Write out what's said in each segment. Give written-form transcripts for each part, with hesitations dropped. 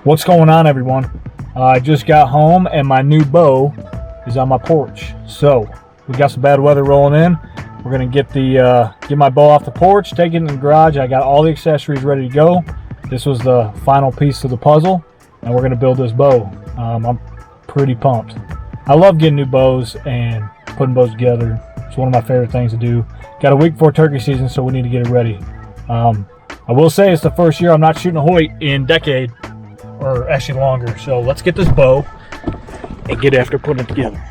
What's going on, everyone? I just got home and my new bow is on my porch. So we got some bad weather rolling in. We're gonna get my bow off the porch, take it in the garage. I got all the accessories ready to go. This was the final piece of the puzzle, and we're gonna build this bow. I'm pretty pumped. I love getting new bows and putting bows together. It's one of my favorite things to do. Got a week before turkey season, so we need to get it ready. I will say it's the first year I'm not shooting a Hoyt in decade, or actually longer. So let's get this bow and get after putting it together.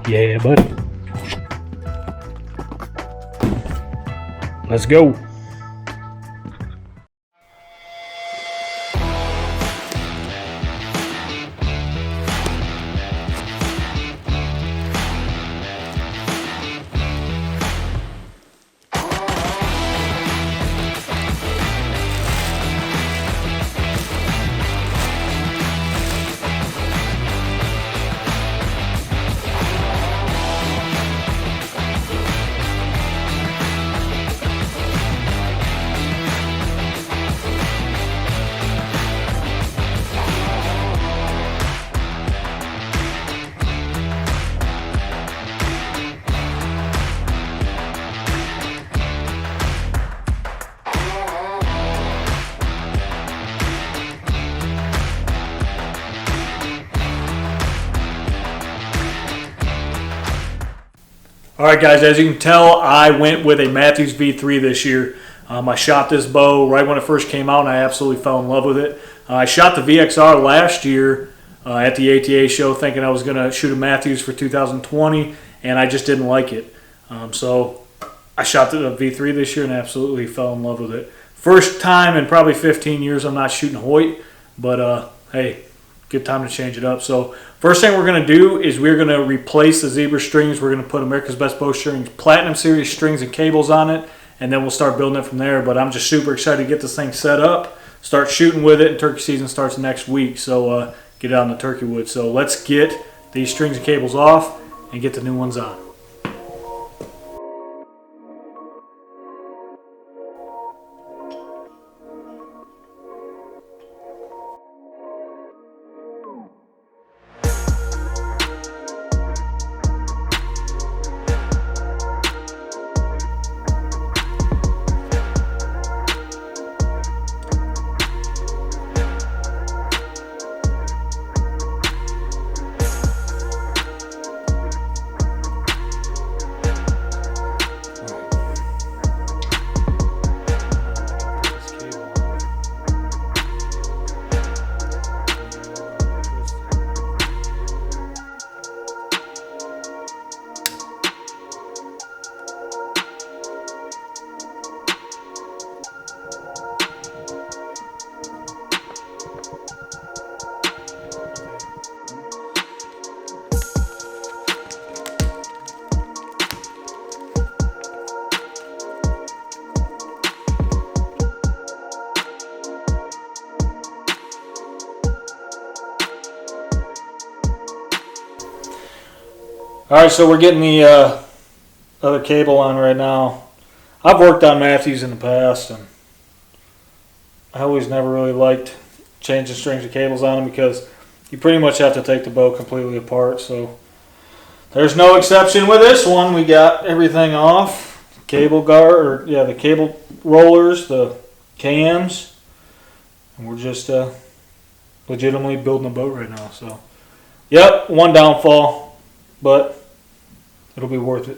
Yeah, buddy. Let's go. Alright guys, as you can tell, I went with a Mathews V3 this year. I shot this bow right when it first came out and I absolutely fell in love with it. I shot the VXR last year at the ATA show thinking I was going to shoot a Mathews for 2020, and I just didn't like it. So I shot the V3 this year and absolutely fell in love with it. First time in probably 15 years I'm not shooting Hoyt, but hey, good time to change it up. So first thing we're going to do is we're going to replace the zebra strings. We're going to put America's Best Bowstring Platinum Series strings and cables on it, and then we'll start building it from there. But I'm just super excited to get this thing set up, start shooting with it, and turkey season starts next week. So get it out in the turkey wood. So let's get these strings and cables off and get the new ones on. Alright, so we're getting the other cable on right now. I've worked on Mathews in the past, and I always never really liked changing strings and cables on them because you pretty much have to take the bow completely apart. So there's no exception with this one. We got everything off. Cable guard, or yeah, the cable rollers, the cams, and we're just legitimately building a boat right now. So yep, one downfall, but it'll be worth it.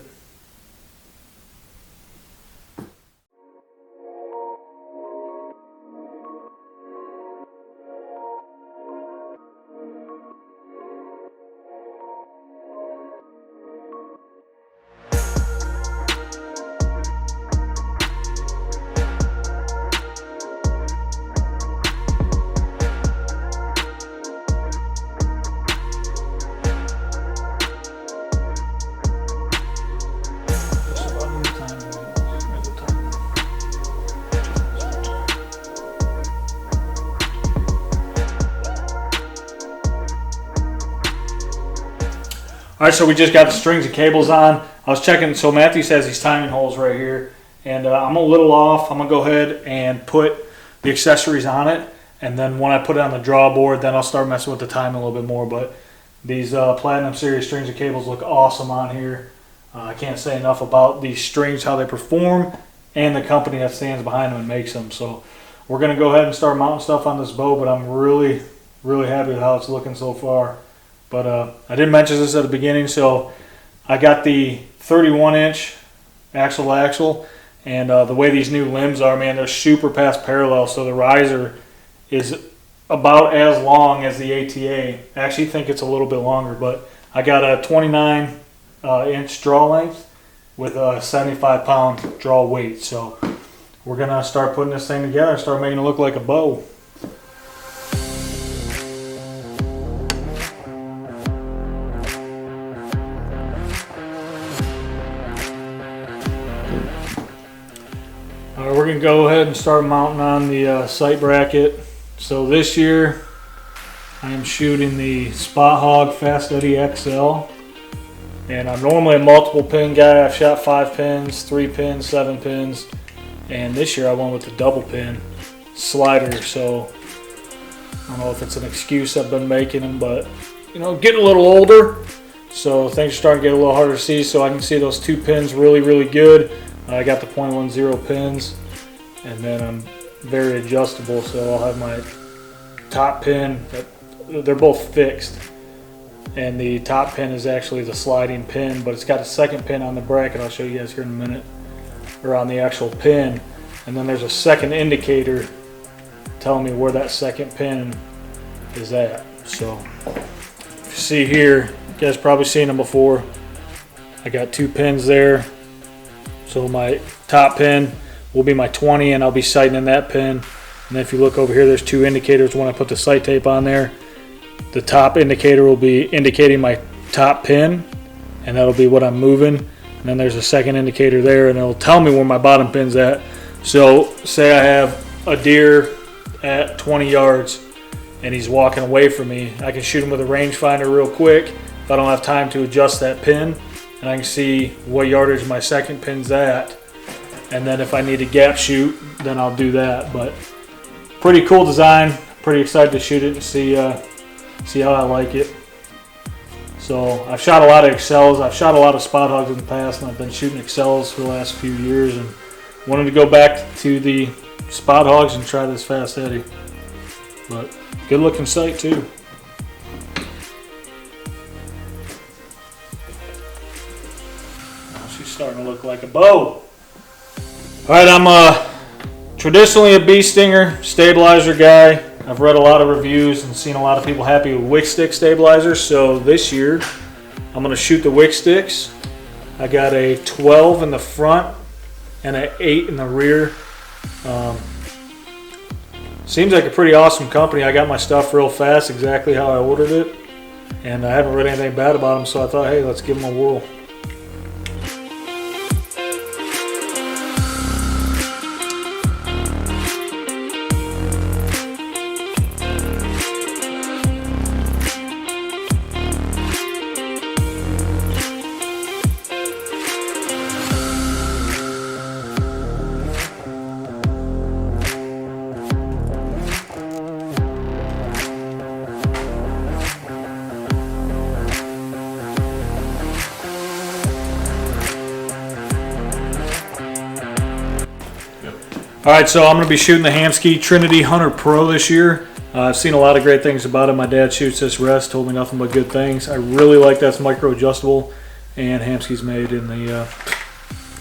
All right, so we just got the strings and cables on. I was checking, so Mathews has these timing holes right here, and I'm a little off. I'm gonna go ahead and put the accessories on it. And then when I put it on the drawboard, then I'll start messing with the timing a little bit more. But these Platinum Series strings and cables look awesome on here. I can't say enough about these strings, how they perform, and the company that stands behind them and makes them. So we're going to go ahead and start mounting stuff on this bow, but I'm really happy with how it's looking so far. But I didn't mention this at the beginning, so I got the 31-inch axle to axle, and the way these new limbs are, man, they're super past parallel, so the riser is about as long as the ATA. I actually think it's a little bit longer, but I got a 29-inch draw length with a 75-pound draw weight. So we're gonna start putting this thing together and start making it look like a bow. All right, we're gonna go ahead and start mounting on the sight bracket. So this year I am shooting the Spot Hogg Fast Eddy XL, and I'm normally a multiple pin guy. I've shot 5 pins, 3 pins, 7 pins, and this year I went with the double pin slider. So I don't know if it's an excuse I've been making them, but you know, getting a little older, so things are starting to get a little harder to see. So I can see those 2 pins really good. I got the .10 pins, and then I'm very adjustable, so I'll have my top pin, they're both fixed, and the top pin is actually the sliding pin, but it's got a second pin on the bracket. I'll show you guys here in a minute, or on the actual pin, and then there's a second indicator telling me where that second pin is at. So if you see here, you guys probably seen them before. I got 2 pins there, so my top pin will be my 20, and I'll be sighting in that pin. And then if you look over here, there's 2 indicators when I put the sight tape on there. The top indicator will be indicating my top pin, and that'll be what I'm moving. And then there's a second indicator there, and it'll tell me where my bottom pin's at. So say I have a deer at 20 yards and he's walking away from me, I can shoot him with a rangefinder real quick if I don't have time to adjust that pin, and I can see what yardage my second pin's at. And then if I need to gap shoot, then I'll do that. But pretty cool design. Pretty excited to shoot it and see how I like it. So I've shot a lot of Excels. I've shot a lot of Spot Hoggs in the past, and I've been shooting Excels for the last few years, and wanted to go back to the Spot Hoggs and try this Fast Eddy. But good looking sight too. Now she's starting to look like a bow. Alright, I'm traditionally a bee stinger stabilizer guy. I've read a lot of reviews and seen a lot of people happy with wick stick stabilizers, so this year I'm going to shoot the wick sticks. I got a 12 in the front and an 8 in the rear. Seems like a pretty awesome company. I got my stuff real fast, exactly how I ordered it, and I haven't read anything bad about them, so I thought, hey, let's give them a whirl. Alright, so I'm going to be shooting the Hamskea Trinity Hunter Pro this year. I've seen a lot of great things about it. My dad shoots this rest, told me nothing but good things. I really like that it's micro adjustable, and Hamskea's made in the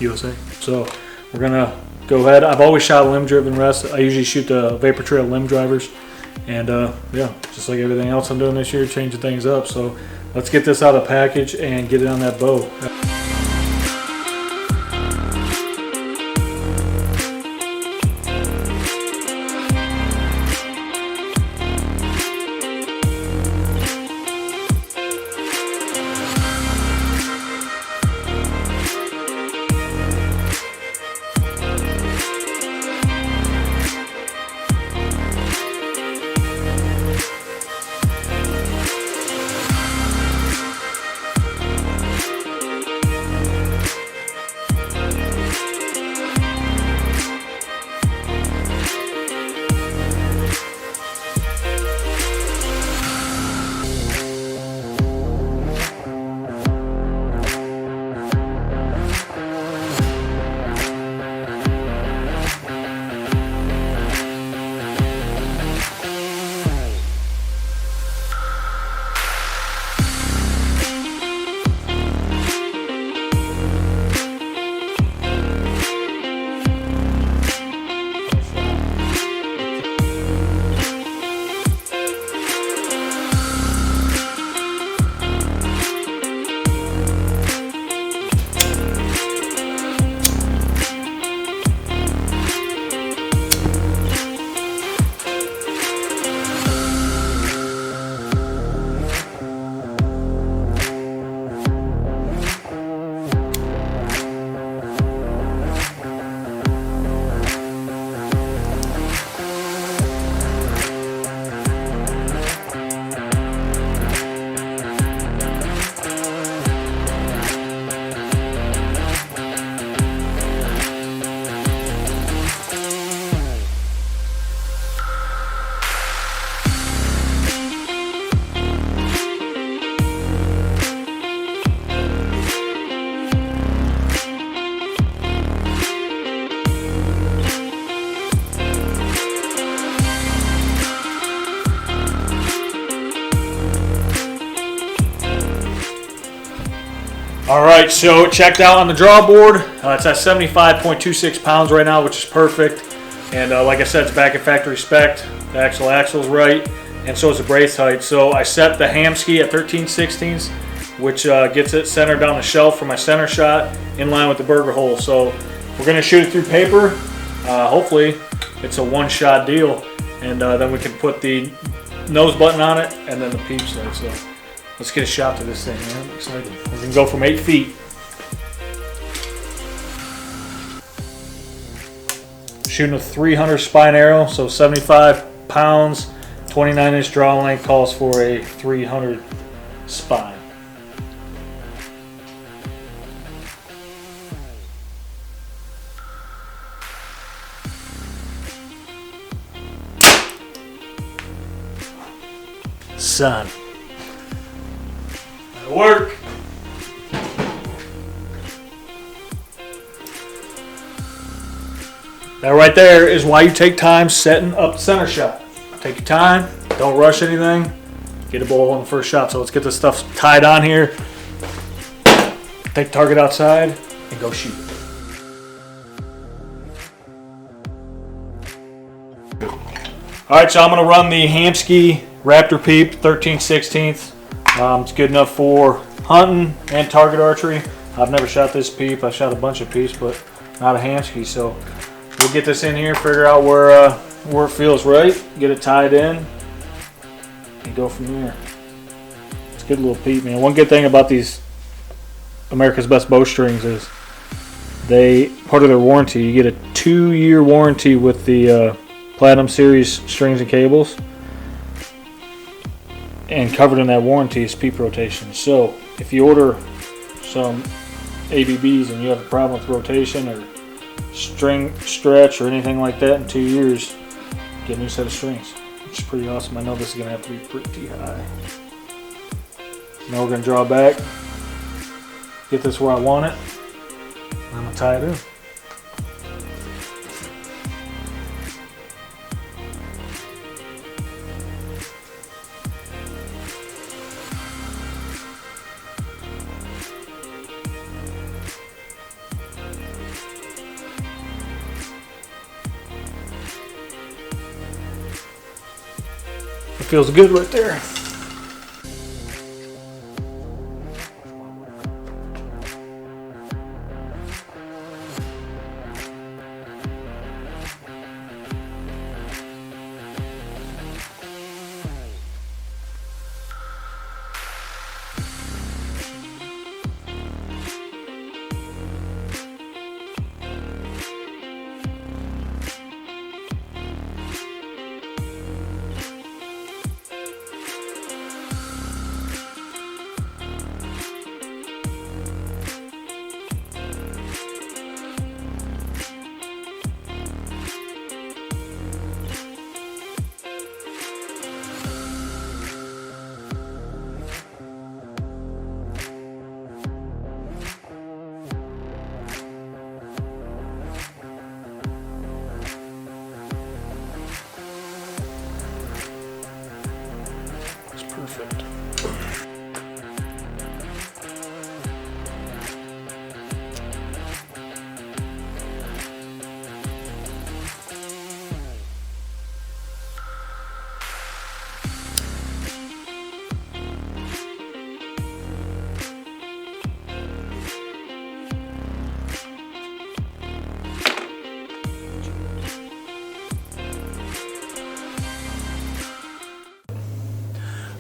USA. So we're going to go ahead. I've always shot limb driven rest. I usually shoot the Vapor Trail limb drivers, and yeah, just like everything else I'm doing this year, changing things up. So let's get this out of the package and get it on that bow. All right, so checked out on the draw board. It's at 75.26 pounds right now, which is perfect. And like I said, it's back at factory spec. The axle's right, and so is the brace height. So I set the Hamskea at 13/16, which gets it centered down the shelf for my center shot in line with the burger hole. So we're gonna shoot it through paper. Hopefully it's a one-shot deal, and then we can put the nose button on it and then the Peep sight. So let's get a shot to this thing, man. I'm excited. We're gonna go from 8 feet. Shooting a 300 spine arrow, so 75 pounds, 29-inch draw length calls for a 300 spine. Son. That'll work. That right there is why you take time setting up the center shot. Take your time, don't rush anything, get a ball on the first shot. So let's get this stuff tied on here. Take the target outside and go shoot. Alright, so I'm going to run the Hamskea Raptor Peep 13/16. It's good enough for hunting and target archery. I've never shot this Peep. I shot a bunch of Peeps, but not a Hamskea. So we'll get this in here, figure out where it feels right, get it tied in, and go from there. It's a good little Peep, man. One good thing about these America's Best Bowstrings is part of their warranty, you get a 2-year warranty with the Platinum Series strings and cables. And covered in that warranty is Peep rotation. So if you order some ABBs and you have a problem with rotation or string stretch or anything like that in 2 years, get a new set of strings, which is pretty awesome. I know this is going to have to be pretty high. Now we're going to draw back, get this where I want it, and I'm going to tie it in. It feels good right there. Perfect.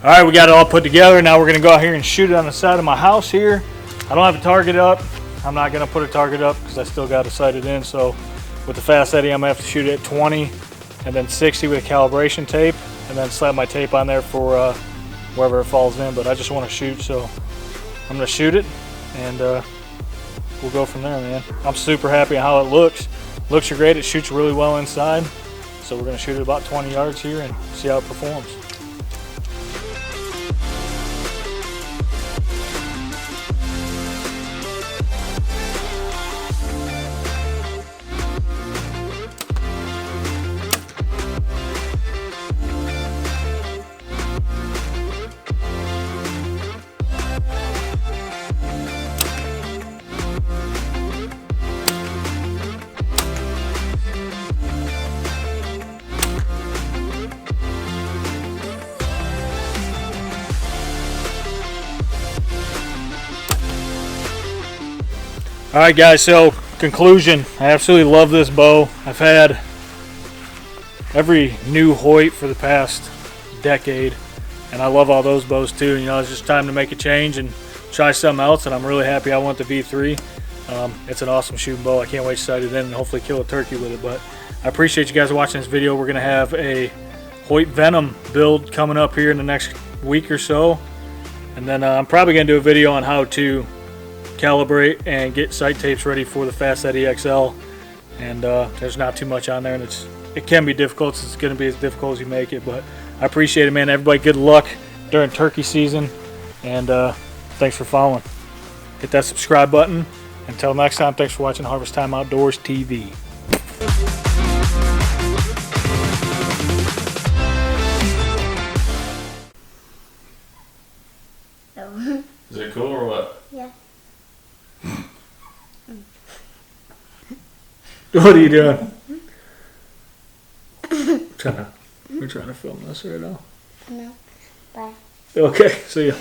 All right, we got it all put together. Now we're gonna go out here and shoot it on the side of my house here. I don't have a target up. I'm not gonna put a target up because I still got to sight it in. So with the Fast Eddie, I'm gonna have to shoot it at 20 and then 60 with calibration tape and then slap my tape on there for wherever it falls in. But I just wanna shoot, so I'm gonna shoot it and we'll go from there, man. I'm super happy how it looks. Looks great, it shoots really well inside. So we're gonna shoot it about 20 yards here and see how it performs. All right, guys, so conclusion. I absolutely love this bow. I've had every new Hoyt for the past decade, and I love all those bows too. You know, it's just time to make a change and try something else, and I'm really happy I went the V3. It's an awesome shooting bow. I can't wait to sight it in and hopefully kill a turkey with it. But I appreciate you guys watching this video. We're going to have a Hoyt Venom build coming up here in the next week or so, and then I'm probably going to do a video on how to calibrate and get sight tapes ready for the Fast Eddie XL. And there's not too much on there, and it can be difficult. So it's going to be as difficult as you make it, but I appreciate it, man. Everybody, good luck during turkey season, and thanks for following. Hit that subscribe button. Until next time, thanks for watching Harvest Time Outdoors TV. Is it cool or what? Yeah. What are you doing? We're trying to film this right now. No. Bye. Okay, see ya.